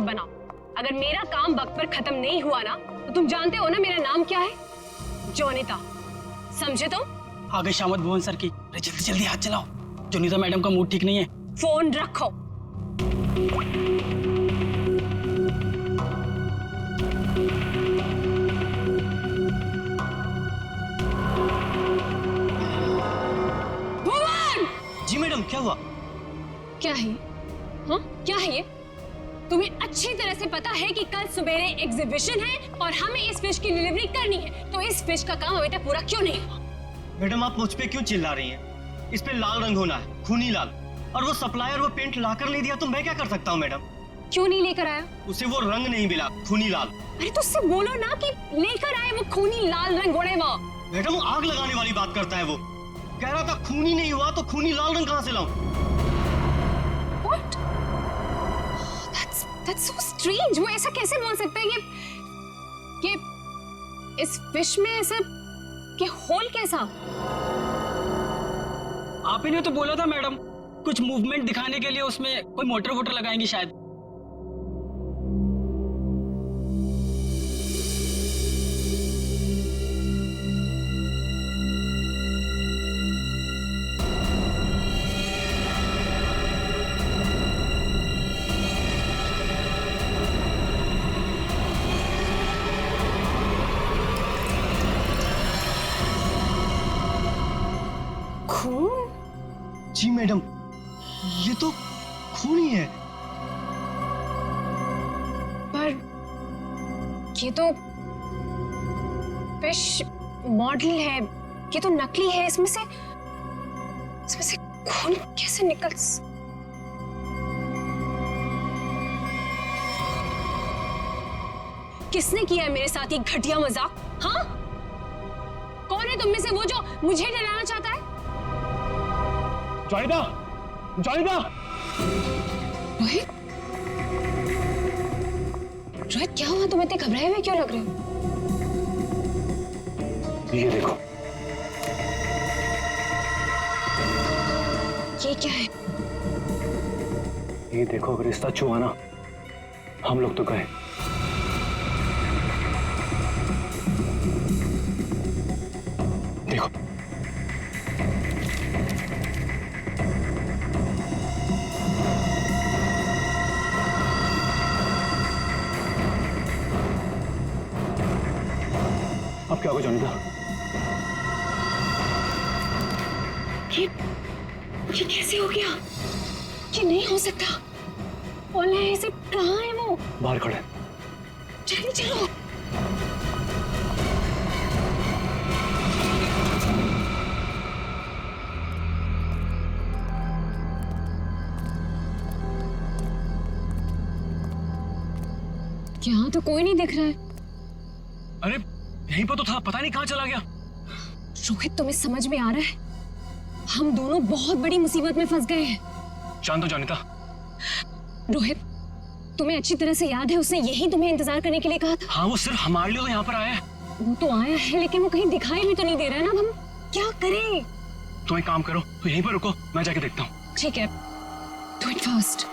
मत बनाओ। अगर मेरा काम वक्त पर खत्म नहीं हुआ ना तो तुम जानते हो ना मेरा नाम क्या है? जोनिता, समझे तुम? आ गए शामत भुवन सर की। अरे जल्दी जल्दी हाथ चलाओ, जोनिता मैडम का मूड ठीक नहीं है। फोन रखो। भुवन! जी मैडम, क्या हुआ? क्या है? हाँ, क्या है ये? तुम्हें अच्छी तरह से पता है कि कल सवेरे एग्जीबिशन है और हमें इस फिश की डिलीवरी करनी है, तो इस फिश का काम अभी तक पूरा क्यों नहीं हुआ? मैडम, आप मुझ पे क्यों चिल्ला रही हैं? इस पे लाल रंग होना है, खूनी लाल। और वो सप्लायर वो पेंट लाकर ले दिया तो मैं क्या कर सकता हूँ मैडम? क्यों नहीं लेकर आया? उसे वो रंग नहीं मिला, खूनी लाल। अरे तो उससे बोलो ना कि लेकर आए वो खूनी लाल रंग घोड़े वो। मैडम, वो आग लगाने वाली बात करता है वो। कह रहा था खूनी नहीं हुआ तो खूनी लाल रंग कहाँ से लाऊं? What? That's so strange. वो ऐसा कैसे बोल सकता है? ये इस फिश में ऐसा कि होल कैसा? आप ही ने तो बोला था मैडम, कुछ मूवमेंट दिखाने के लिए उसमें कोई मोटर वोटर लगाएंगे शायद। खून? जी मैडम, ये तो खून ही है। पर ये तो फिश मॉडल है, ये तो नकली है। इसमें से खून कैसे निकल? किसने किया है मेरे साथ ये घटिया मजाक? हाँ, कौन है तुम में से वो जो मुझे डराना चाहता है? जोनिता, जोनिता! रोहित, रोहित क्या हुआ? तुम इतने घबराए हुए क्यों लग रहे हो? ये देखो। ये क्या है? ये देखो, अगर रिश्ता छुआ ना, हम लोग तो गए। देखो, अब क्या होगा जोनिता? ये कैसे हो गया? ये नहीं हो सकता। ओला ऐसे कहाँ है वो? बाहर खड़े। जल्दी चलो। यहाँ तो कोई नहीं दिख रहा है। अरे यहीं पर तो था, पता नहीं कहाँ चला गया। रोहित, तुम्हें समझ में आ रहा है? हम दोनों बहुत बड़ी मुसीबत में फंस गए हैं। शांत हो जोनिता। रोहित, तुम्हें अच्छी तरह से याद है उसने यही तुम्हें इंतजार करने के लिए कहा था? हाँ, वो सिर्फ हमारे लिए तो यहाँ पर आया है। वो तो आया है, लेकिन वो कहीं दिखाई भी तो नहीं दे रहा है ना। अब हम क्या करें? तो एक काम करो, तो यहीं पर रुको, मैं जाके देखता हूँ। ठीक है, डू इट फास्ट।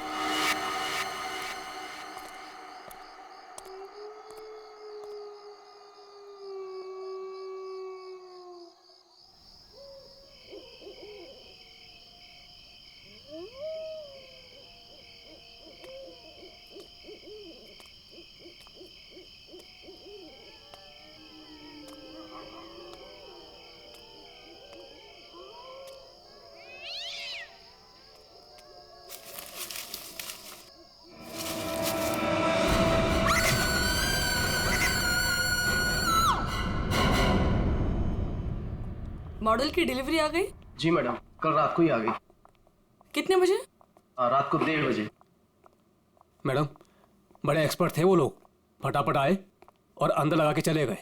मॉडल की डिलीवरी आ गई? जी मैडम, कल रात को ही आ गई। कितने बजे? रात को 1:30 बजे। मैडम, बड़े एक्सपर्ट थे वो लोग, फटाफट आए और अंदर लगा के चले गए।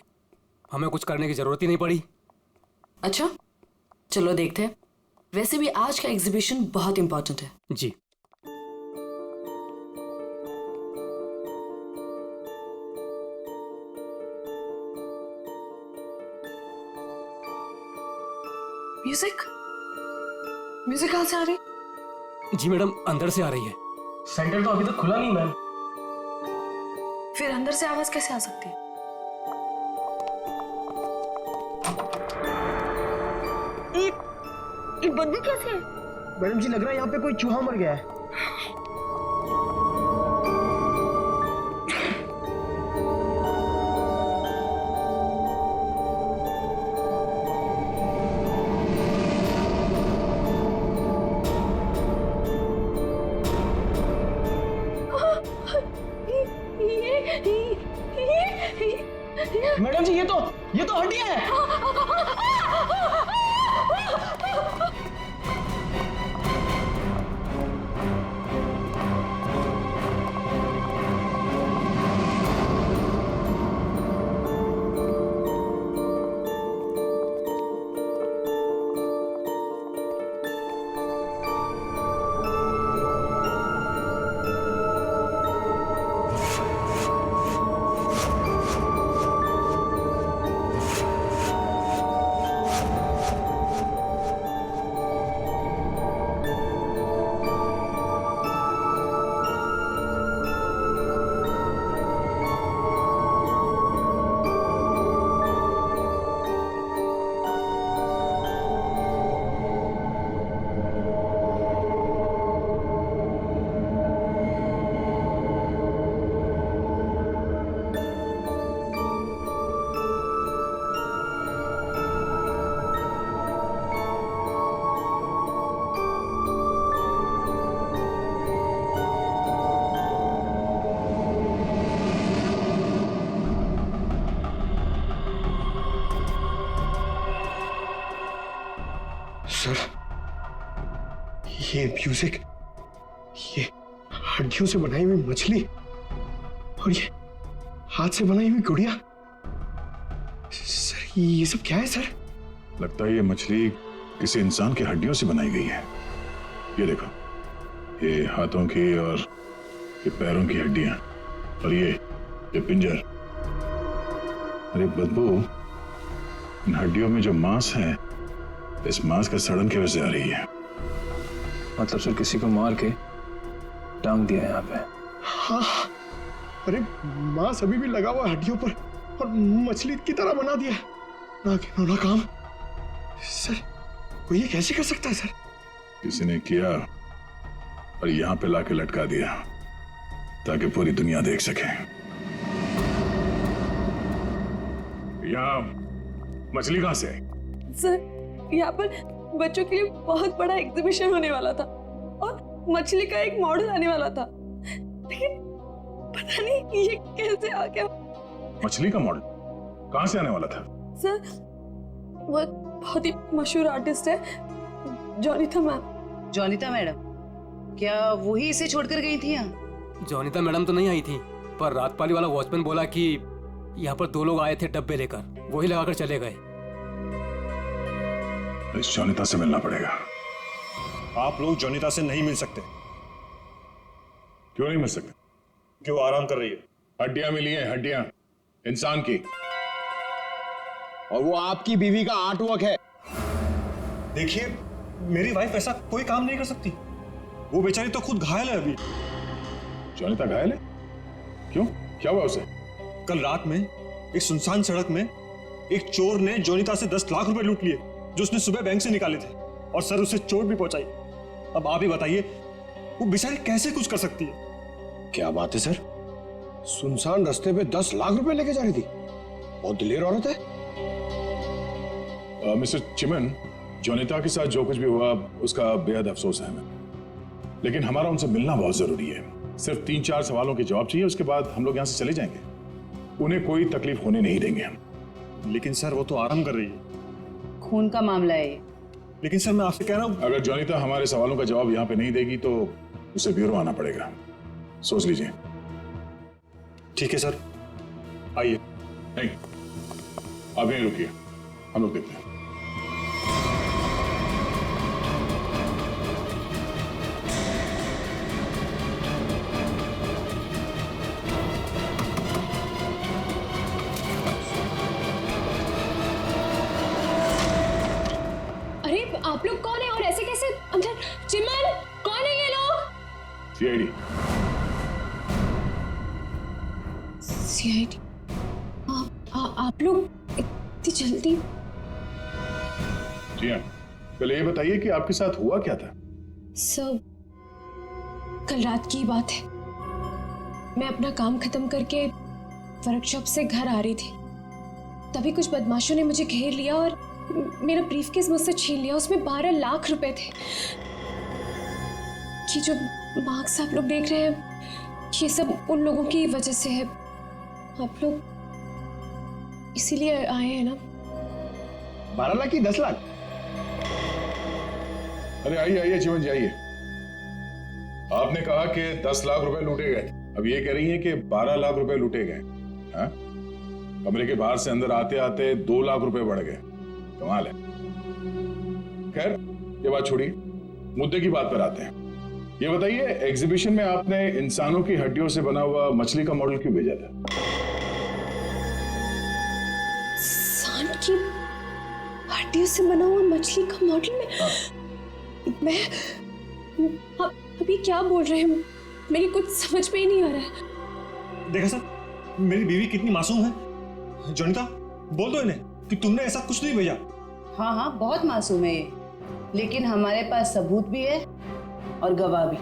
हमें कुछ करने की जरूरत ही नहीं पड़ी। अच्छा, चलो देखते हैं। वैसे भी आज का एग्जीबिशन बहुत इंपॉर्टेंट है। जी। म्यूजिक कहाँ से आ रही? जी मैडम, अंदर से आ रही है। सेंटर तो अभी तक खुला नहीं मैम। फिर अंदर से आवाज कैसे आ सकती है? ये बदबू कैसे है? मैडम जी लग रहा है यहाँ पे कोई चूहा मर गया है। मैडम जी ये तो हड्डियां है। सर ये म्यूजिक, ये हड्डियों से बनाई हुई मछली और ये हाथ से बनाई हुई गुड़िया, सर ये सब क्या है सर? लगता है ये मछली किसी इंसान की हड्डियों से बनाई गई है। ये देखो, ये हाथों की और ये पैरों की हड्डियां और ये पिंजर। अरे बदबू, इन हड्डियों में जो मांस है, इस मांस का सड़न की वजह से आ रही है। मतलब सर किसी को मार के टांग दिया यहाँ पे। हाँ, अरे मांस अभी भी लगा हुआ हड्डियों पर और मछली की तरह बना दिया। ना घिनौना काम सर, कोई ये कैसे कर सकता है सर? किसी ने किया और यहाँ पे लाके लटका दिया ताकि पूरी दुनिया देख सके। यहाँ मछली कहाँ से आई? सर यहाँ पर बच्चों के लिए बहुत बड़ा एग्जीबिशन होने वाला था और मछली का एक मॉडल आने वाला था, लेकिन पता नहीं ये कैसे आ गया। मछली का मॉडल कहाँ से आने वाला था? सर वो एक बहुत ही मशहूर आर्टिस्ट है, जोनिता मैम। जोनिता मैडम, क्या वही इसे छोड़कर गई थी यहाँ? जोनिता मैडम तो नहीं आई थी, पर रात पाली वाला वॉचमैन बोला कि यहाँ पर 2 लोग आए थे डब्बे लेकर, वही लगाकर चले गए। इस जोनिता से मिलना पड़ेगा। आप लोग जोनिता से नहीं मिल सकते। क्यों नहीं मिल सकते? क्यों आराम कर रही है? हड्डियां मिली हैं, हड्डियां इंसान की। और वो आपकी बीवी का आर्टवर्क है। देखिए, मेरी वाइफ ऐसा कोई काम नहीं कर सकती। वो बेचारी तो खुद घायल है अभी। जोनिता घायल है? क्यों, क्या हुआ उसे? कल रात में एक सुनसान सड़क में एक चोर ने जोनिता से 10 लाख रुपए लूट लिए जो उसने सुबह बैंक से निकाले थे, और सर उसे चोट भी पहुंचाई। अब आप ही बताइए, वो बेचारी कैसे कुछ कर सकती है? क्या बात है सर, सुनसान रास्ते पे 10 लाख रुपए लेके जा रही थी। बहुत दिलेर औरत है। मिस्टर चिमन, जोनिता के साथ जो कुछ भी हुआ उसका बेहद अफसोस है हमें, लेकिन हमारा उनसे मिलना बहुत जरूरी है। सिर्फ 3-4 सवालों के जवाब चाहिए, उसके बाद हम लोग यहाँ से चले जाएंगे। उन्हें कोई तकलीफ होने नहीं देंगे हम। लेकिन सर वो तो आराम कर रही है। खून का मामला है ये। लेकिन सर मैं आपसे कह रहा हूँ, अगर जोनिता हमारे सवालों का जवाब यहाँ पे नहीं देगी तो उसे ब्यूरो आना पड़ेगा। सोच लीजिए। ठीक है सर, आइए। नहीं, आप यहीं रुकिए, हम लोग देखते हैं। अरे आप लोग कौन है और ऐसे कैसे अंदर? चिमन, कौन है ये लोग? सीआईडी। सीआईडी। आप लोग इतनी जल्दी? जी हाँ, पहले ये बताइए कि आपके साथ हुआ क्या था? सर, कल रात की बात है। मैं अपना काम खत्म करके वर्कशॉप से घर आ रही थी, तभी कुछ बदमाशों ने मुझे घेर लिया और मेरा ब्रीफकेस मुझसे छीन लिया। उसमें 12 लाख रुपए थे। ये जो मार्क्स आप लोग देख रहे हैं, ये सब उन लोगों की वजह से है। आप लोग इसीलिए आए हैं ना? 12 लाख की 10 लाख? अरे आइए आइए जीवन जी आइए। आपने कहा कि 10 लाख रुपए लूटे गए, अब ये कह रही हैं कि 12 लाख रुपए लूटे गए। हाँ? कमरे के बाहर से अंदर आते आते 2 लाख रुपए बढ़ गए। कमाल है। खैर ये बात छोड़िए, मुद्दे की बात पर आते हैं। ये बताइए, एग्जीबिशन में आपने इंसानों की हड्डियों से बना हुआ मछली का मॉडल क्यों भेजा था? इंसान की हड्डियों से बना हुआ मछली का मॉडल में? मैं अभी क्या बोल रहे हैं? मेरी कुछ समझ में ही नहीं आ रहा है। देखा सर, मेरी बीवी कितनी मासूम है। जोनिता, बोल दो इन्हें कि तुमने ऐसा कुछ नहीं भेजा। हाँ हाँ, बहुत मासूम है ये, लेकिन हमारे पास सबूत भी है और गवाह भी।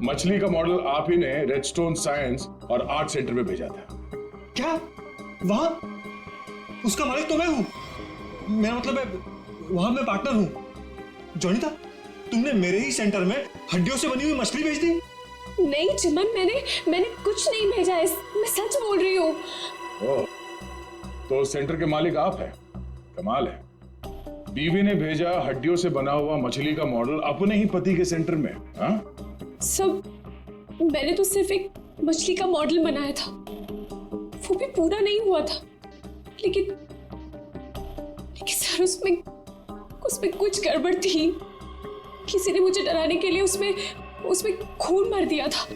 मछली का मॉडल आप ही ने रेडस्टोन साइंस और आर्ट सेंटर में भेजा था। क्या? वहां उसका मालिक तो मैं हूं। मेरा मतलब है, वहां मैं पार्टनर हूं। जोनिता, तुमने मेरे ही सेंटर में हड्डियों से बनी हुई मछली भेज दी? नहीं चिमन, मैंने कुछ नहीं भेजा है। मैं सच बोल रही हूँ। ओह, तो सेंटर के मालिक आप हैं। कमाल है। बीवी ने भेजा हड्डियों से बना हुआ मछली का मॉडल अपने ही पति के सेंटर में। हाँ? सब मैंने तो सिर्फ एक मछली का मॉडल बनाया था, वो भी पूरा नहीं हुआ था। लेकिन सर, उसमें कुछ गड़बड़ थी। किसी ने मुझे डराने के लिए उसमें खून भर दिया था।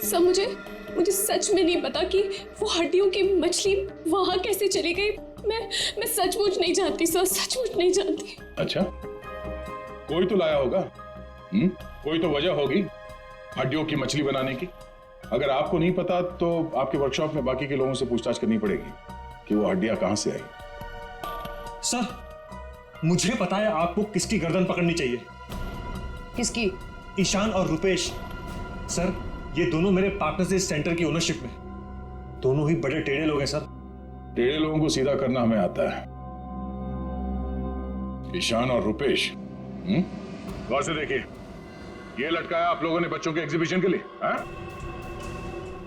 सब मुझे सच में नहीं पता कि वो हड्डियों की मछली वहां कैसे चली गई। मैं सचमुच नहीं जानती सर, सचमुच नहीं जानती। अच्छा, कोई तो लाया होगा। कोई तो वजह होगी हड्डियों की मछली बनाने की। अगर आपको नहीं पता तो आपके वर्कशॉप में बाकी के लोगों से पूछताछ करनी पड़ेगी कि वो हड्डियां कहां से आई। सर, मुझे पता है आपको किसकी गर्दन पकड़नी चाहिए। किसकी? ईशान और रुपेश। सर, ये दोनों मेरे पार्टनर्स इस सेंटर की ओनरशिप में। दोनों ही बड़े टेढ़े लोग हैं सर। टेढ़े लोगों को सीधा करना हमें आता है। ईशान और रुपेश, गौर से देखिए, ये लटकाया आप लोगों ने बच्चों के एग्जीबिशन के लिए। हाँ?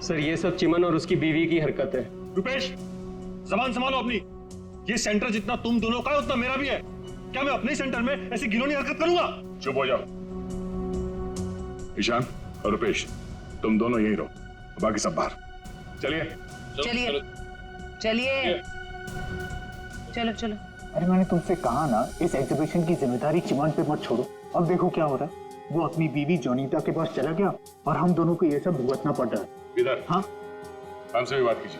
सर ये सब चिमन और उसकी बीवी की हरकत है। रुपेश, जबान संभालो अपनी। ये सेंटर जितना तुम दोनों का है उतना मेरा भी है। क्या मैं अपने ही सेंटर में ऐसी घिनौनी हरकत करूंगा? चुप हो जाओ। ईशान और रुपेश, तुम दोनों यहीं रहो, बाकी सब बाहर। चलिए चलिए चलिए, चलो चलो। अरे मैंने तुमसे कहा ना, इस एग्जीबिशन की जिम्मेदारी चिमन पे मत छोड़ो। अब देखो क्या हो रहा है। वो अपनी बीवी जोनीता के पास चला गया और हम दोनों को ये सब भुगतना पड़ रहा है। इधर। हाँ, हमसे भी बात कीजिए।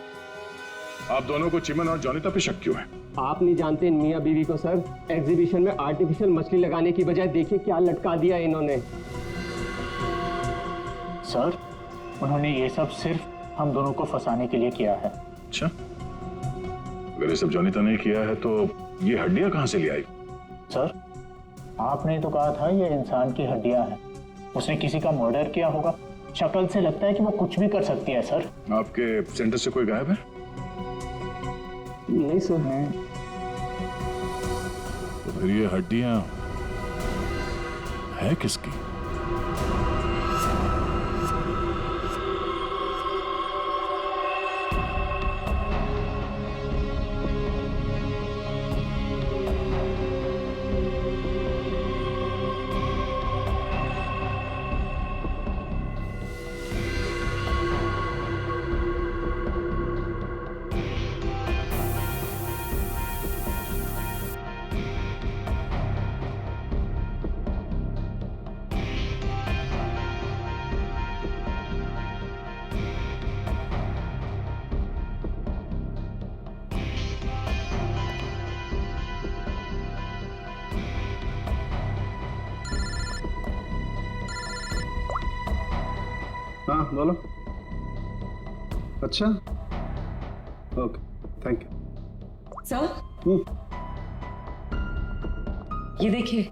आप दोनों को चिमन और जोनीता पे शक क्यों है? आप नहीं जानते मियाँ बीवी को सर। एग्जीबिशन में आर्टिफिशियल मछली लगाने की बजाय देखिए क्या लटका दिया इन्होंने। सर, उन्होंने ये सब सिर्फ हम दोनों को फंसाने के लिए किया है। अच्छा, अगर ये सब जोनीता ने किया है तो ये हड्डियां कहां से ले आई? सर, आपने तो कहा था ये इंसान की हड्डियां हैं। उसने किसी का मर्डर किया होगा। शक्ल से लगता है कि वो कुछ भी कर सकती है। सर, आपके सेंटर से कोई गायब है? नहीं सर। तो फिर ये हड्डियां है किसकी? हाँ बोलो। अच्छा, ओके, थैंक यू। सर ये देखिए।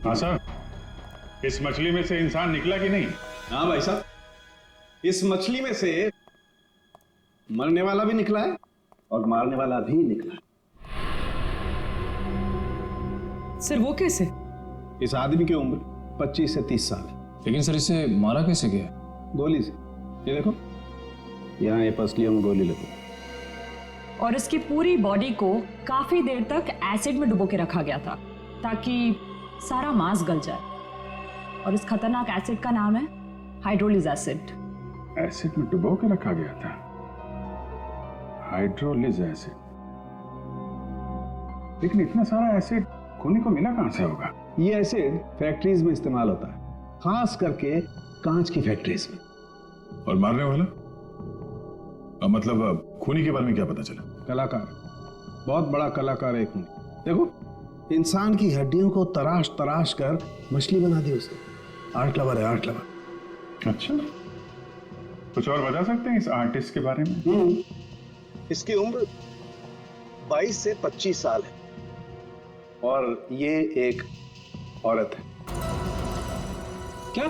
हाँ सर, इस मछली में से इंसान निकला कि नहीं? हाँ भाई साहब, इस मछली में से मरने वाला भी निकला है और मारने वाला भी निकला है। सर वो कैसे? इस आदमी की उम्र 25 से 30 साल है। लेकिन सर इसे मारा कैसे गया? गोली से। ये देखो, यहाँ ये पसलियों में गोली लगी। और इसकी पूरी बॉडी को काफी देर तक एसिड में डुबो के रखा गया था ताकि सारा मांस गल जाए। और इस खतरनाक एसिड का नाम है हाइड्रोलिज एसिड। एसिड में डुबो के रखा गया था? हाइड्रोलिज एसिड। लेकिन इतना सारा एसिड खूनी को मिला कहां से होगा? ये एसिड फैक्ट्रीज में इस्तेमाल होता है, खास करके कांच की फैक्ट्रीज में। और मारने वाला? मतलब खूनी के बारे में क्या पता चला? कलाकार, बहुत बड़ा कलाकार है खूनी। देखो, इंसान की हड्डियों को तराश तराश कर मछली बना दी उसने। आर्ट लवर है, आर्ट लवर। अच्छा, कुछ और बता सकते हैं इस आर्टिस्ट के बारे में? इसकी उम्र 22 से 25 साल है और ये एक औरत है। क्या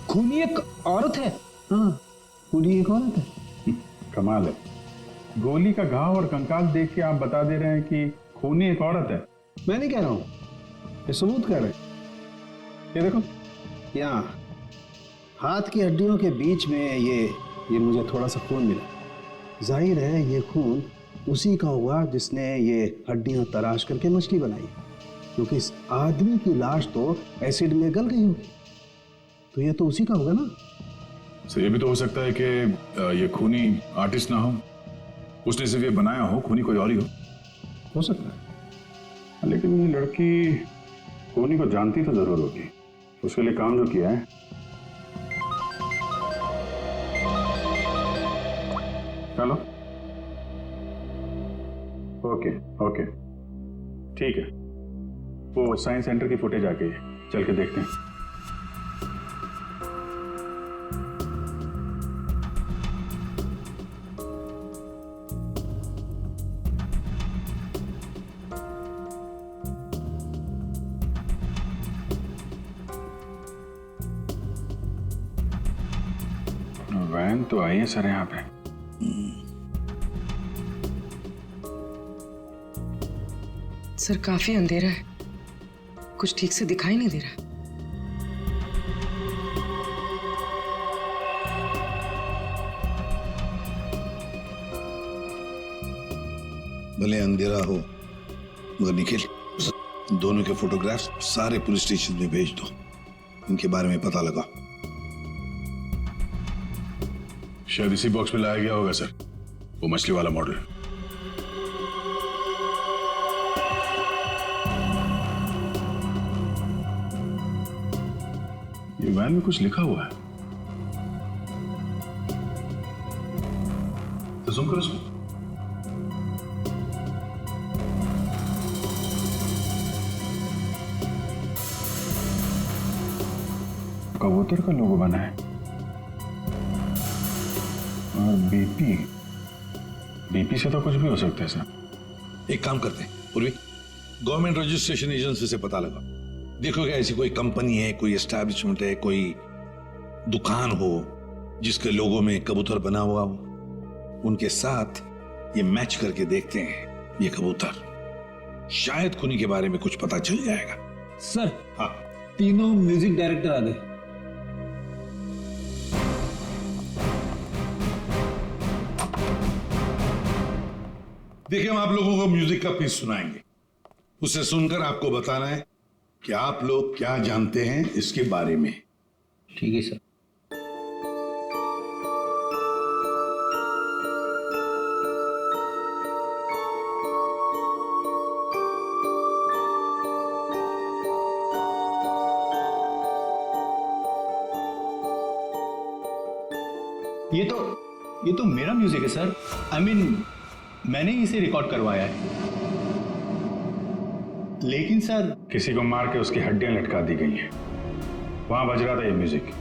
खूनी एक औरत है? हाँ, खूनी एक औरत है। कमाल है, गोली का घाव और कंकाल देख के आप बता दे रहे हैं कि खूनी एक औरत है। मैं नहीं कह रहा हूं, ये सबूत कह रहे हैं। ये देखो, यहाँ हाथ की हड्डियों के बीच में ये मुझे थोड़ा सा खून मिला। जाहिर है ये खून उसी का होगा जिसने ये हड्डियां तराश करके मछली बनाई, क्योंकि इस आदमी की लाश तो एसिड में गल गई होगी, तो ये तो उसी का होगा ना। सर ये भी तो हो सकता है कि ये खूनी आर्टिस्ट ना हो, उसने सिर्फ ये बनाया हो, खूनी कोई और ही हो सकता है। लेकिन ये लड़की खूनी को जानती तो जरूर होगी, उसके लिए काम जो किया है। चलो, ओके ओके ठीक है, वो साइंस सेंटर की फुटेज आ गई है, चल के देखते हैं। वैन तो आई है सर यहाँ पे। सर काफी अंधेरा है, कुछ ठीक से दिखाई नहीं दे रहा। भले अंधेरा हो मगर निखिल, दोनों के फोटोग्राफ्स सारे पुलिस स्टेशन में भेज दो, इनके बारे में पता लगा। शायद इसी बॉक्स में लाया गया होगा सर, वो मछली वाला मॉडल। ये वैन में कुछ लिखा हुआ है, तो जूम करो इसमें। कबूतर का लोगो बना है और बीपी से तो कुछ भी हो सकता है सर। एक काम करते हैं पूर्वी, गवर्नमेंट रजिस्ट्रेशन एजेंसी से पता लगा, देखो क्या ऐसी कोई कंपनी है, कोई एस्टैब्लिशमेंट है, कोई दुकान हो जिसके लोगो में कबूतर बना हुआ हो, उनके साथ ये मैच करके देखते हैं ये कबूतर, शायद खूनी के बारे में कुछ पता चल जाएगा। सर हाँ, तीनों म्यूजिक डायरेक्टर आ गए। देखिए, हम आप लोगों को म्यूजिक का पीस सुनाएंगे, उसे सुनकर आपको बताना है कि आप लोग क्या जानते हैं इसके बारे में। ठीक है सर। ये तो मेरा म्यूजिक है सर। I mean, मैंने ही इसे रिकॉर्ड करवाया है। लेकिन सर, किसी को मार के उसकी हड्डियां लटका दी गई हैं। वहां बज रहा था ये म्यूजिक।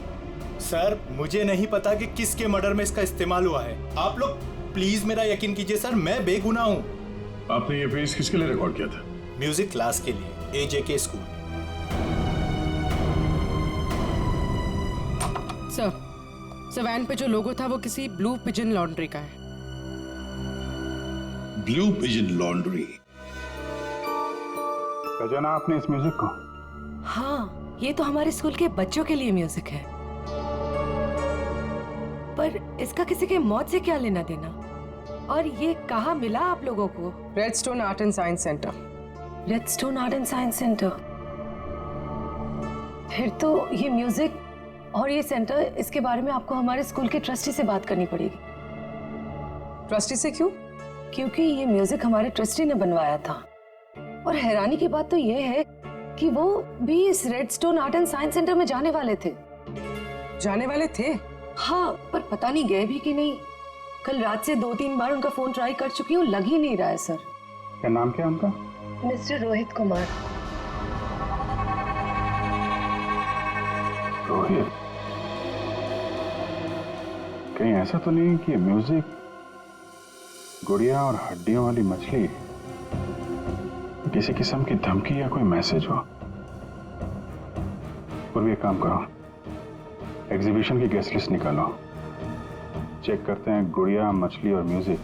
सर मुझे नहीं पता कि किसके मर्डर में इसका इस्तेमाल हुआ है। आप लोग प्लीज मेरा यकीन कीजिए सर, मैं बेगुनाह हूँ। आपने ये पीस किसके लिए रिकॉर्ड किया था? म्यूजिक क्लास के लिए, AJK स्कूल। सर वैन पे जो लोगो था वो किसी ब्लू पिजन लॉन्ड्री का है। Blue pigeon laundry? पहचाना आपने इस म्यूजिक को? हाँ, ये तो हमारे स्कूल के बच्चों के लिए म्यूजिक है। पर इसका किसी के मौत से क्या लेना देना? और ये कहाँ मिला आप लोगों को? Redstone art and science centre. Redstone art and science centre? फिर तो ये म्यूजिक और ये सेंटर, इसके बारे में आपको हमारे स्कूल के ट्रस्टी से बात करनी पड़ेगी। ट्रस्टी से क्यों? क्योंकि ये म्यूजिक हमारे ट्रस्टी ने बनवाया था। और हैरानी की बात तो ये है कि वो भी इस redstone art and science centre में जाने वाले थे। जाने वाले थे? हाँ, पर पता नहीं गए भी कि नहीं। कल रात से 2-3 बार उनका फोन ट्राई कर चुकी हूँ, लग ही नहीं रहा है सर। क्या नाम क्या है उनका? मिस्टर रोहित कुमार। रोहित? कहीं ऐसा तो नहीं कि म्यूजिक, गुड़िया और हड्डियों वाली मछली किसी किस्म की धमकी या कोई मैसेज हो? और भी एक काम करो, एग्जीबिशन की गेस्ट लिस्ट निकालो, चेक करते हैं गुड़िया, मछली और म्यूजिक,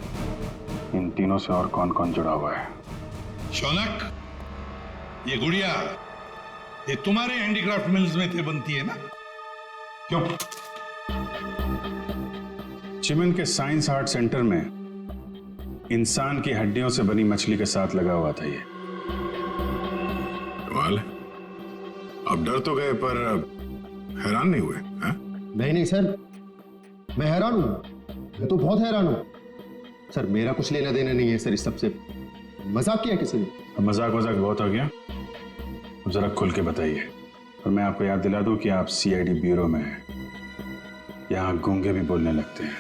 इन तीनों से और कौन कौन जुड़ा हुआ है। शौनक, ये गुड़िया ये तुम्हारे हैंडीक्राफ्ट मिल्स में थे बनती है ना? क्यों? चिमन के साइंस आर्ट सेंटर में इंसान की हड्डियों से बनी मछली के साथ लगा हुआ था ये। कमाल है। अब डर तो गए पर हैरान नहीं हुए? हैं? नहीं सर, मैं हैरान हूँ, मैं तो बहुत हैरान हूँ सर। मेरा कुछ लेना देना नहीं है सर इस सबसे। मजाक किया किसी ने? मजाक बहुत हो गया, अब जरा खुल के बताइए। और मैं आपको याद दिला दूं कि आप CID ब्यूरो में हैं। यहाँ गूंगे भी बोलने लगते हैं।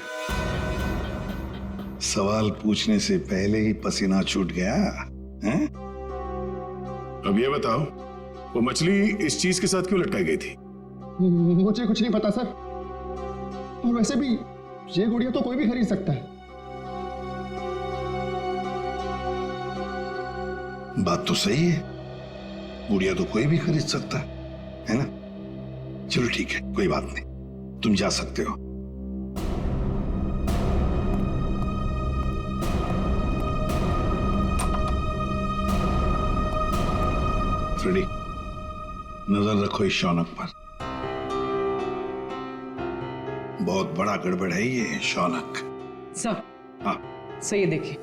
सवाल पूछने से पहले ही पसीना छूट गया हैं? अब ये बताओ, वो मछली इस चीज के साथ क्यों लटकाई गई थी? मुझे कुछ नहीं पता सर। और वैसे भी ये गुड़िया तो कोई भी खरीद सकता है। बात तो सही है, गुड़िया तो कोई भी खरीद सकता है ना? चलो ठीक है, कोई बात नहीं, तुम जा सकते हो। फ्रेडी, नजर रखो इस शौनक पर। बहुत बड़ा गड़बड़ है ये शौनक। सर, हाँ सर ये देखिए,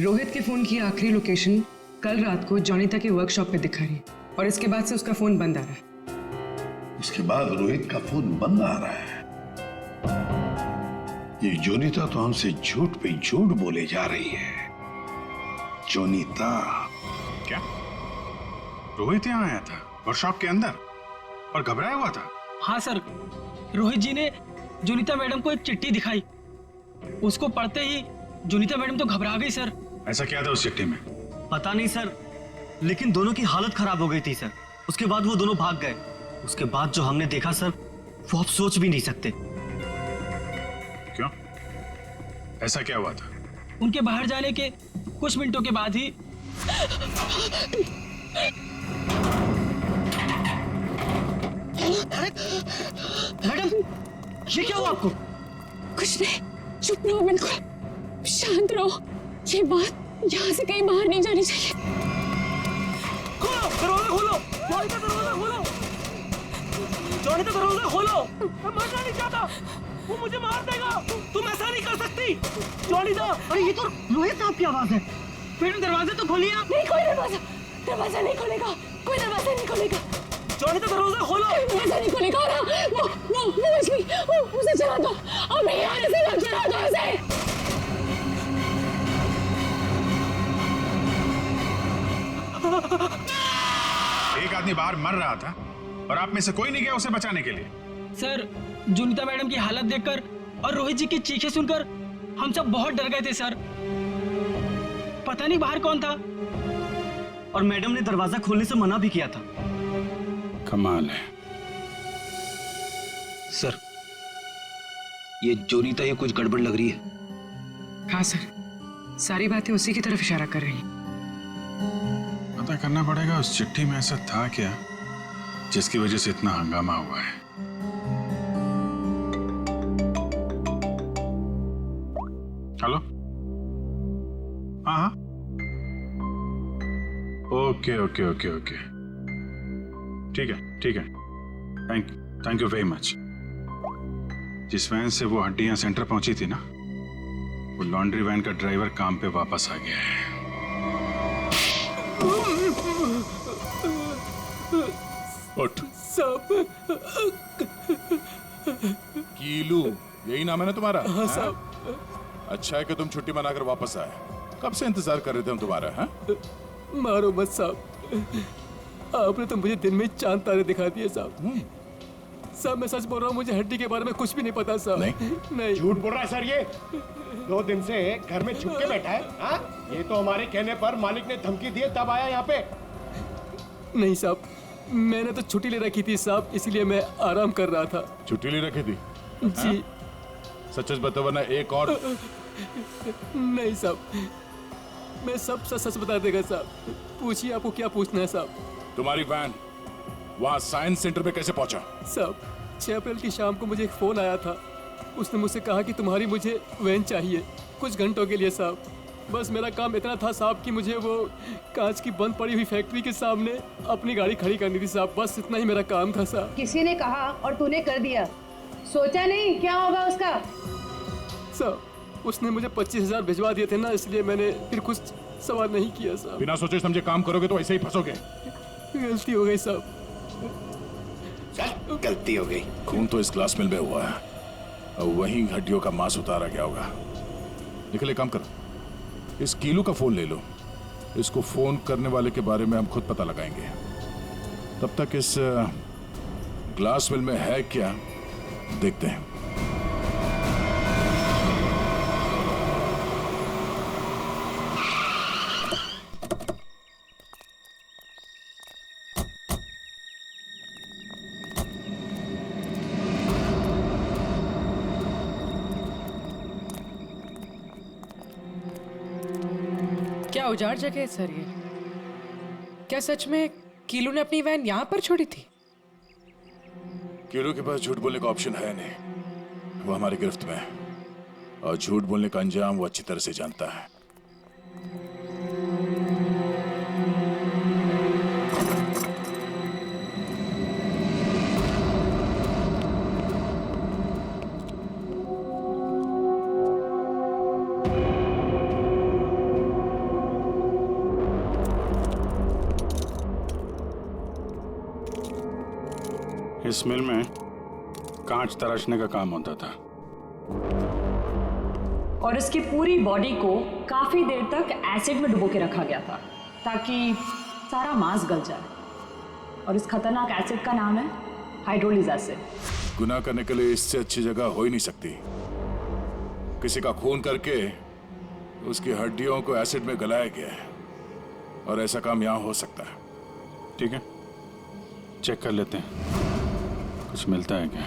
रोहित के फोन की आखिरी लोकेशन कल रात को जॉनिता के वर्कशॉप पे दिखा रही है और इसके बाद से उसका फोन बंद आ रहा है। उसके बाद रोहित का फोन बंद आ रहा है? ये जोनीता तो हमसे झूठ पे झूठ बोले जा रही है। जोनीता? क्या रोहित यहाँ आया था वर्कशॉप के अंदर और घबराया हुआ था? हाँ सर, रोहित जी ने जोनीता मैडम को एक चिट्ठी दिखाई। उसको पढ़ते ही जोनीता मैडम तो घबरा गई सर। ऐसा क्या था उस चिट्ठी में? पता नहीं सर, लेकिन दोनों की हालत खराब हो गई थी सर। उसके बाद वो दोनों भाग गए। उसके बाद जो हमने देखा सर, वो आप सोच भी नहीं सकते। क्यों? ऐसा क्या हुआ था? उनके बाहर जाने के कुछ मिनटों के बाद ही मैडम, ये क्या हुआ आपको? कुछ नहीं, चुप रहो, बिल्कुल शांत रहो। ये बात यहाँ से कहीं बाहर नहीं जानी चाहिए। खोलो दरवाजा, खोलो जॉनिता, दरवाजा खोलो जॉनिता, दरवाजा खोलो। मैं मरना नहीं चाहता, वो मुझे मार देगा। तुम ऐसा नहीं कर सकती जॉनिता। अरे ये तो रोहित साहब की आवाज है। मैडम दरवाजा तो खोलिए आप। नहीं, कोई दरवाजा नहीं खुलेगा, कोई दरवाजा नहीं खुलेगा। जॉनिता दरवाजा खोलो। दरवाजा नहीं खुलेगा। वो मछली, उसे चला दो, और मैं आने से मत चला दो उसे। एक आदमी बाहर मर रहा था और आप में से कोई नहीं गया उसे बचाने के लिए? सर, जोनीता मैडम की हालत देखकर और रोहित जी की चीखें सुनकर हम सब बहुत डर गए थे सर। पता नहीं बाहर कौन था और मैडम ने दरवाजा खोलने से मना भी किया था। कमाल है सर, ये जोनीता ये कुछ गड़बड़ लग रही है। हाँ सर, सारी बातें उसी की तरफ इशारा कर रही हैं। पता करना पड़ेगा उस चिट्ठी में ऐसा था क्या जिसकी वजह से इतना हंगामा हुआ है। हेलो, हाँ हाँ, ओके ओके ओके ओके, ठीक है ठीक है, थैंक यू वेरी मच। जिस वैन से वो हड्डियां सेंटर पहुंची थी ना, वो लॉन्ड्री वैन का ड्राइवर काम पे वापस आ गया है। उठ। साहब, कीलू, यही नाम है ना तुम्हारा? हाँ साहब। अच्छा है कि तुम छुट्टी मनाकर वापस आए। कब से इंतजार कर रहे थे हम तुम्हारा? हाँ? मारो मत साहब, आपने तो मुझे दिन में चांद तारे दिखा दिए साहब। साहब मैं सच बोल रहा हूँ, मुझे हड्डी के बारे में कुछ भी नहीं पता साहब। नहीं झूठ बोल रहा है सर ये। 2 दिन से घर में छुप के बैठा है। हाँ? ये तो हमारे कहने पर मालिक ने धमकी दी तब आया यहाँ पे। नहीं साहब, मैंने तो छुट्टी ले रखी थी साहब, इसीलिए मैं आराम कर रहा था। छुट्टी ले रखी थी? जी। सच बता, वरना एक और। नहीं साहब, मैं सब सच बता देगा साहब। पूछिए, आपको क्या पूछना है साहब? तुम्हारी वैन वहाँ साइंस सेंटर पे कैसे पहुंचा? साहब 6 अप्रैल की शाम को मुझे एक फोन आया था। उसने मुझसे कहा कि तुम्हारी मुझे वैन चाहिए कुछ घंटों के लिए साहब। बस मेरा काम इतना था साहब कि मुझे वो कांच की बंद पड़ी हुई फैक्ट्री के सामने अपनी गाड़ी खड़ी करनी थी साहब। बस इतना ही मेरा काम था साहब। किसी ने कहा और तूने कर दिया, सोचा नहीं क्या होगा उसका? साहब उसने मुझे 25,000 भिजवा दिए थे ना, इसलिए मैंने फिर कुछ सवाल नहीं किया साहब। बिना सोचे समझे काम करोगे तो ऐसे ही फंसोगे। गलती हो गई साहब। गलती हो गई। खून तो इस ग्लास मिल में हुआ है और वहीं हड्डियों का मांस उतारा गया होगा। निकले, काम करो, इस कीलू का फोन ले लो। इसको फोन करने वाले के बारे में हम खुद पता लगाएंगे। तब तक इस ग्लास मिल में है क्या देखते हैं। क्या उजाड़ जगह है सर ये? क्या सच में कीलू ने अपनी वैन यहाँ पर छोड़ी थी? कीलू के पास झूठ बोलने का ऑप्शन है नहीं। वो हमारी गिरफ्त में है और झूठ बोलने का अंजाम वो अच्छी तरह से जानता है। इस मिल में कांच तराशने का काम होता था और इसकी पूरी बॉडी को काफी देर तक एसिड में डुबो के रखा गया था ताकि सारा मांस गल जाए। और इस खतरनाक एसिड का नाम है हाइड्रोलिक एसिड। गुनाह करने के लिए इससे अच्छी जगह हो ही नहीं सकती। किसी का खून करके उसकी हड्डियों को एसिड में गलाया गया है और ऐसा काम यहां हो सकता है। ठीक है, चेक कर लेते हैं कुछ मिलता है क्या।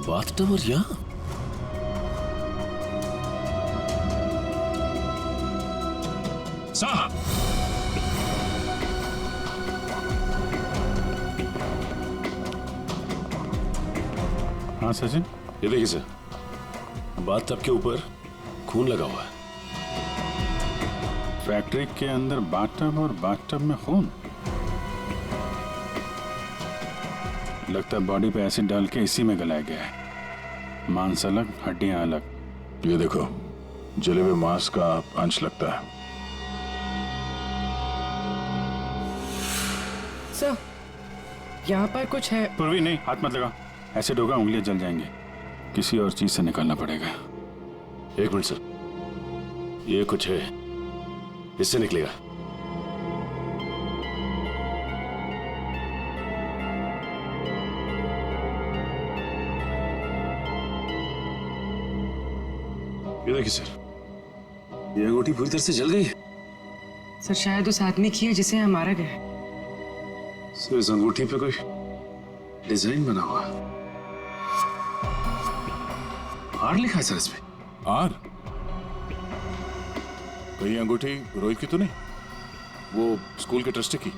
बाथटब और यहाँ साहब, हाँ सचिन, ये देखिए सर, बाथटब के ऊपर खून लगा हुआ है। फैक्ट्री के अंदर बाथटब और बाथटब में खून। लगता है बॉडी पे एसिड डाल के इसी में गलाया गया है। मांस अलग, हड्डियां अलग। ये देखो, जले हुए मांस का अंश लगता है। सर, यहाँ पर कुछ है। पूर्वी नहीं, हाथ मत लगा। एसिड होगा, उंगलियां जल जाएंगी। किसी और चीज से निकालना पड़ेगा। एक मिनट सर, ये कुछ है, इससे निकलेगा। ये देखिए सर, ये अंगूठी पूरी तरह से जल गई है। सर शायद उस आदमी की है जिसे यहाँ मारा गया है। सर इस अंगूठी पे कोई डिजाइन बना हुआ है। आर लिखा है सर इस पे। आर? कहीं अंगूठी रोहित की तो नहीं? वो स्कूल के ट्रस्टी की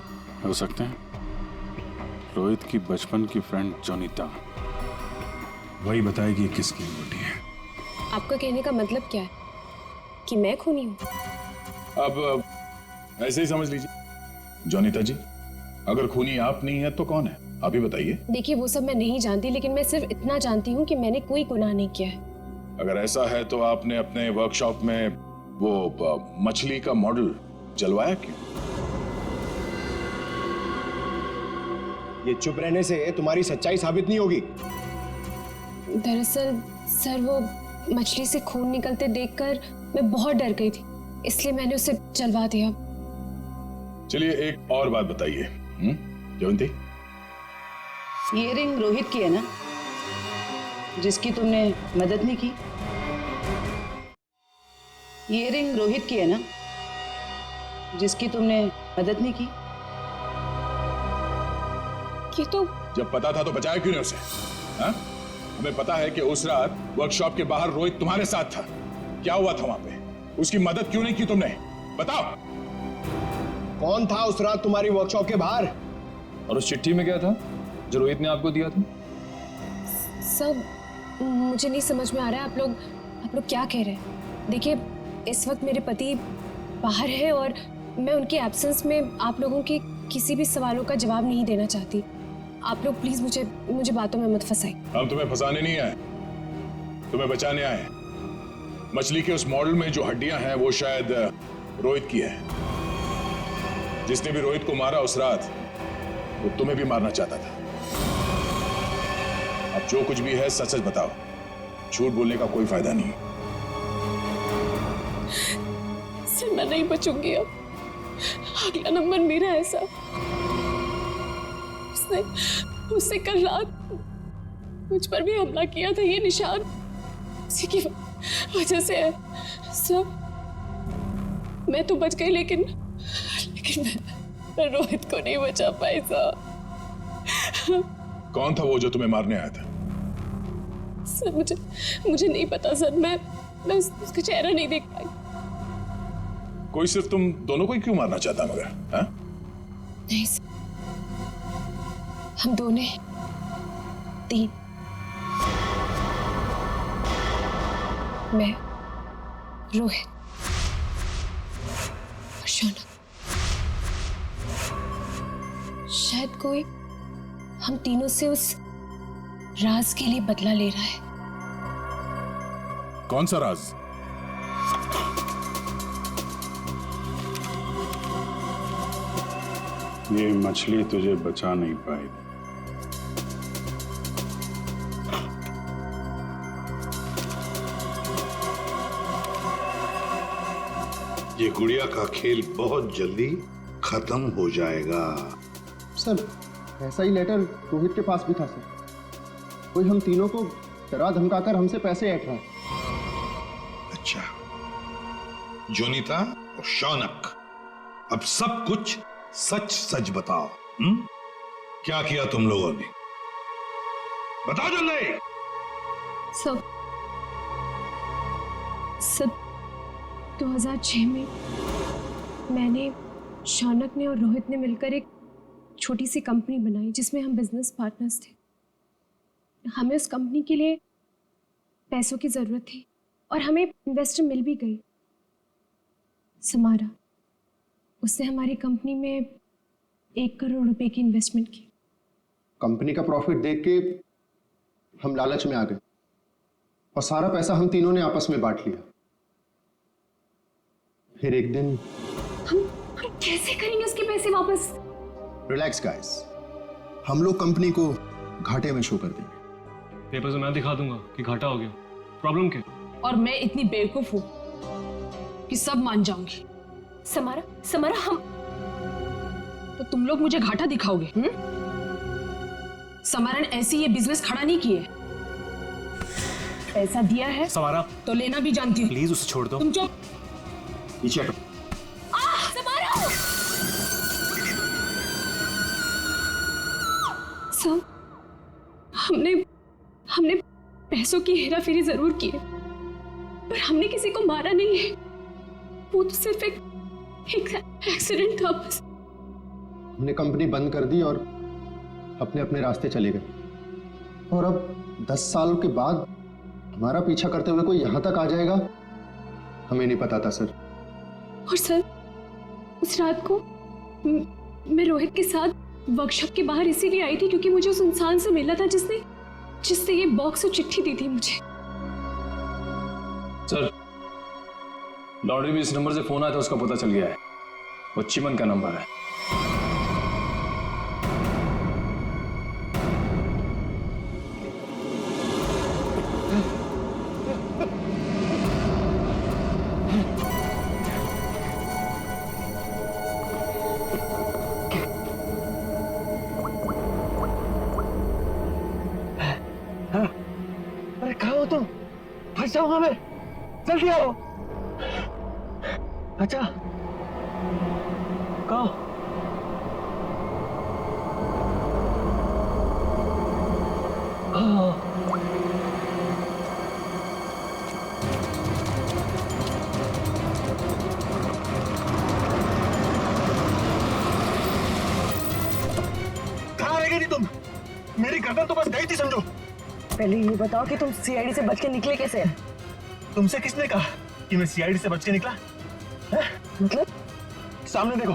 हो सकते हैं। रोहित की बचपन की फ्रेंड जोनीता, वही बताएगी किसकी अंगूठी है। आपका कहने का मतलब क्या है कि मैं खूनी हूँ? अब ऐसे ही समझ लीजिए। जोनीता जी, अगर खूनी आप नहीं है तो कौन है, आप ही बताइए। देखिए वो सब मैं नहीं जानती, लेकिन मैं सिर्फ इतना जानती हूँ कि मैंने कोई गुनाह नहीं किया है। अगर ऐसा है तो आपने अपने वर्कशॉप में वो मछली का मॉडल जलवाया क्यों? ये चुप रहने से तुम्हारी सच्चाई साबित नहीं होगी। दरअसल सर, वो मछली से खून निकलते देखकर मैं बहुत डर गई थी, इसलिए मैंने उसे जलवा दिया। चलिए एक और बात बताइए जयंती, ये रिंग रोहित की है ना, जिसकी तुमने मदद नहीं की? ये रिंग रोहित की है ना, जिसकी तुमने मदद नहीं की? ये तो जब पता था तो बचाया क्यों नहीं उसे? हा? हमें पता है कि उस रात वर्कशॉप के बाहर रोहित तुम्हारे साथ था। क्या हुआ था वहां पे? उसकी मदद क्यों नहीं की तुमने? बताओ। कौन था उस रात तुम्हारी वर्कशॉप के बाहर? और उस चिट्ठी में क्या था जो रोहित ने आपको दिया था? सब मुझे नहीं समझ में आ रहा है। आप लोग क्या कह रहे हैं? देखिए इस वक्त मेरे पति बाहर है और मैं उनके एब्सेंस में आप लोगों के किसी भी सवालों का जवाब नहीं देना चाहती। आप लोग प्लीज मुझे बातों में मत फंसाइए। हम तुम्हें फंसाने नहीं आए, तुम्हें बचाने आए। मछली के उस मॉडल में जो हड्डियां हैं वो शायद रोहित की है। जिसने भी रोहित को मारा उस रात वो तुम्हें भी मारना चाहता था। अब जो कुछ भी है सच सच बताओ, झूठ बोलने का कोई फायदा नहीं। सर मैं नहीं बचूंगी अब। अगला नंबर मेरा है सर। उसने कल रात मुझ पर भी हमला किया था। ये निशान उसी की वजह से है सर। मैं तो बच गई, लेकिन मैं रोहित को नहीं बचा पाई सर। कौन था वो जो तुम्हें मारने आया था? सर मुझे नहीं पता सर। मैं उसका चेहरा नहीं देख पाई। कोई सिर्फ तुम दोनों को ही क्यों मारना चाहता मगर? हा? नहीं सर, हम दोनों 3, मैं, रोहित और शौनक। शायद कोई हम तीनों से उस राज के लिए बदला ले रहा है। कौन सा राज? ये मछली तुझे बचा नहीं पाई। ये गुड़िया का खेल बहुत जल्दी खत्म हो जाएगा। सर ऐसा ही लेटर रोहित के पास भी था सर। कोई हम तीनों को डरा धमकाकर हमसे पैसे ऐंठ रहा है। अच्छा, जोनीता और शौनक, अब सब कुछ सच सच बताओ। क्या किया तुम लोगों ने? बताओ जल्दी। सब 2006 में मैंने, शौनक ने और रोहित ने मिलकर एक छोटी सी कंपनी बनाई जिसमें हम बिजनेस पार्टनर्स थे। हमें उस कंपनी के लिए पैसों की जरूरत थी और हमें इन्वेस्टर मिल भी गई, समारा। उसने हमारी कंपनी में 1 करोड़ रुपए की इन्वेस्टमेंट की। कंपनी का प्रॉफिट देख के हम लालच में आ गए और सारा पैसा हम तीनों ने आपस में बांट लिया। फिर एक दिन हम कैसे करेंगे उसके पैसे वापस? रिलैक्स गाइस, हम लोग कंपनी को घाटे में शो कर देंगे। पेपर से मैं दिखा दूंगा कि घाटा हो गया। प्रॉब्लम क्या? और मैं इतनी बेवकूफ हूं कि सब मान जाऊंगी। समारा, समारा, हम तो तुम लोग मुझे घाटा दिखाओगे? समारा ने ऐसी ये बिजनेस खड़ा नहीं किए, पैसा दिया है समारा तो लेना भी जानती हूँ। प्लीज उसे छोड़ दो। तुम चुप। पीछे हटो। समारा! सब हमने पैसों की हेराफेरी जरूर की है, पर हमने किसी को मारा नहीं है। वो तो सिर्फ एक एक्सीडेंट था बस। हमने कंपनी बंद कर दी और अपने अपने रास्ते चले गए, और अब 10 साल के बाद हमारा पीछा करते हुए कोई यहां तक आ जाएगा, हमें नहीं पता था सर। और सर, उस रात को मैं रोहित के साथ वर्कशॉप के बाहर इसीलिए आई थी क्योंकि मुझे उस इंसान से मिलना था जिसने ये बॉक्स और चिट्ठी दी थी मुझे। सर, लॉन्ड्री में इस नंबर से फोन आया था, उसका पता चल गया है। वो चिमन का नंबर है। अरे कहाँ हो तुम? फंस जाऊंगा मैं, जल्दी आओ। अच्छा, कहाँ? कहाँ रह गई थी तुम? मेरी गर्दन तो बस गई थी समझो। पहले ये बताओ कि तुम सीआईडी से बच के निकले कैसे? तुमसे किसने कहा कि मैं सीआईडी से बच के निकला? मतलब? सामने देखो।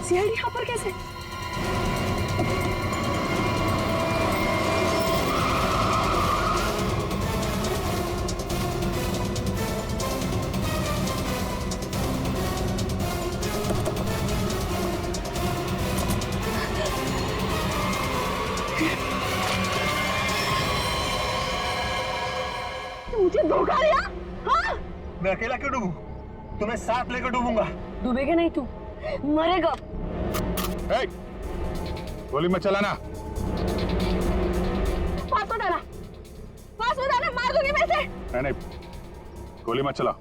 सीआईडी यहाँ पर कैसे? मुझे धोखा दिया? हाँ? मैं अकेला क्यों डूबूं? तुम्हें साथ लेकर डूबूंगा। डूबेगा नहीं तू, मरेगा। गोली मत चलाना। पास मत आना, मार दूंगी मैं इसे। नहीं, गोली मत चला।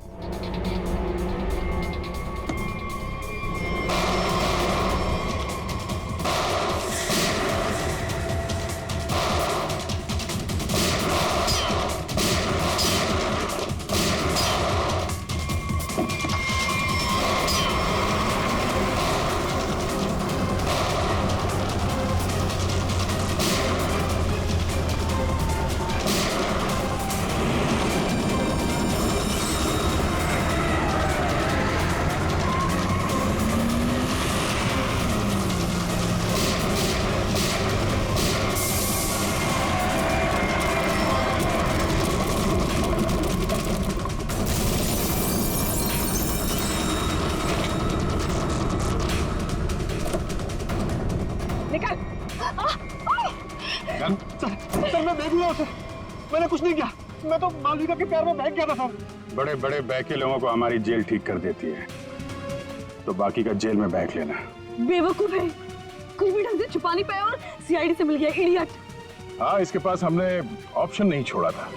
सर मैं बेगुनाह हूं सर, मैंने कुछ नहीं किया। मैं तो मालविका के प्यार में बहक गया था सर। बड़े बड़े बहके लोगों को हमारी जेल ठीक कर देती है, तो बाकी का जेल में बहक लेना। बेवकूफ है, कुछ भी ढंग से छुपा नहीं पाया और सीआईडी से मिल गया, इडियट। हाँ, इसके पास हमने ऑप्शन नहीं छोड़ा था।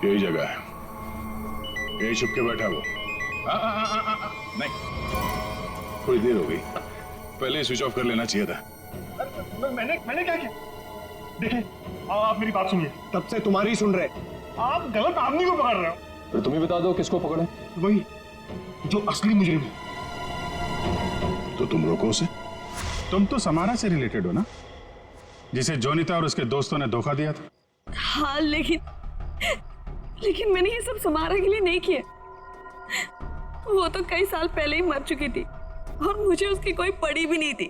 यही जगह है, यही छुप के बैठा वो। नहीं, थोड़ी देर हो गई, पहले स्विच ऑफ कर लेना चाहिए था। मैंने क्या किया? देखिए, आप मेरी बात सुनिए। तब से तुम्हारी सुन रहे, आप गलत आदमी को पकड़ रहे हो। फिर तुम ही बता दो किसको पकड़े? वही जो असली मुजरिम है। तो तुम रोको उसे। तुम तो समारा से रिलेटेड हो ना? जिसे जोनीता और उसके दोस्तों ने धोखा दिया था? हाँ, लेकिन मैंने ये सब समारा के लिए नहीं किया। वो तो कई साल पहले ही मर चुकी थी और मुझे उसकी कोई पड़ी भी नहीं थी।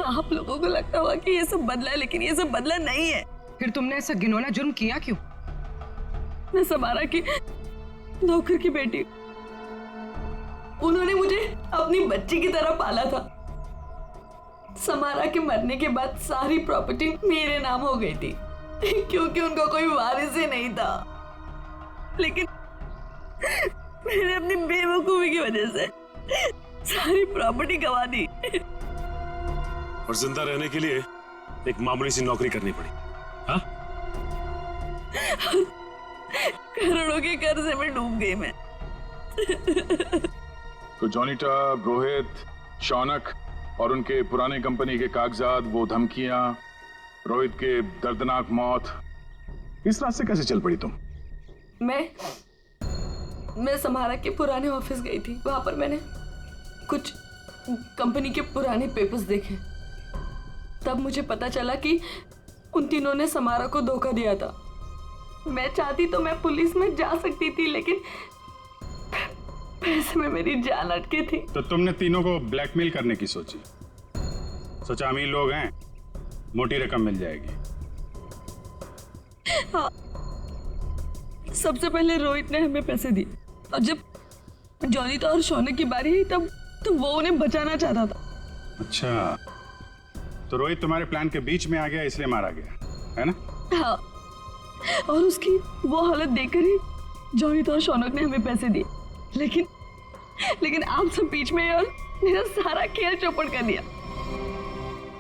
आप लोगों को लगता होगा कि ये सब बदला है, लेकिन ये सब बदला नहीं है। फिर तुमने ऐसा घिनौना जुर्म किया क्यों? मैं समारा की नौकर की बेटी, उन्होंने मुझे अपनी बच्ची की तरह पाला था। समारा के मरने के बाद सारी प्रॉपर्टी मेरे नाम हो गई थी क्योंकि उनका कोई वारिस ही नहीं था। लेकिन मैंने अपनी बेवकूफी की वजह से सारी प्रॉपर्टी गंवा दी और जिंदा रहने के लिए एक मामूली सी नौकरी करनी पड़ी। हाँ? करोड़ों के कर्जे में डूब गई मैं। तो जोनीता, रोहित, शौनक और उनके पुराने कंपनी के कागजात, वो धमकियां, रोहित के दर्दनाक मौत, इस रात से कैसे चल पड़ी तुम? मैं समारा के पुराने ऑफिस गई थी। वहां पर मैंने कुछ कंपनी के पुराने पेपर्स देखे। तब मुझे पता चला कि उन तीनों ने समारा को धोखा दिया था। मैं चाहती तो मैं पुलिस में जा सकती थी, लेकिन पैसे में मेरी जान अटकी थी। तो तुमने तीनों को ब्लैकमेल करने की सोची? सोचा अमीर लोग हैं, मोटी रकम मिल जाएगी। हाँ, सबसे पहले रोहित ने हमें पैसे दिए और जब जोनीता और शौनक की बारी आई तब वो उन्हें बचाना चाहता था। अच्छा, तो रोहित तुम्हारे प्लान के बीच में आ गया, इसलिए मारा गया, है ना? हाँ, और उसकी वो हालत देखकर ही जोनीता और शौनक ने हमें पैसे दिए। लेकिन आप सब बीच में और मेरा सारा खेल चौपट कर दिया।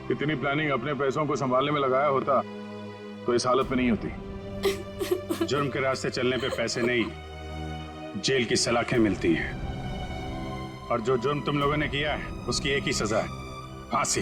कितनी प्लानिंग अपने पैसों को संभालने में लगाया होता तो इस हालत में नहीं होती। जुर्म के रास्ते चलने पे पैसे नहीं, जेल की सलाखें मिलती हैं। और जो जुर्म तुम लोगों ने किया है उसकी एक ही सजा है, फांसी।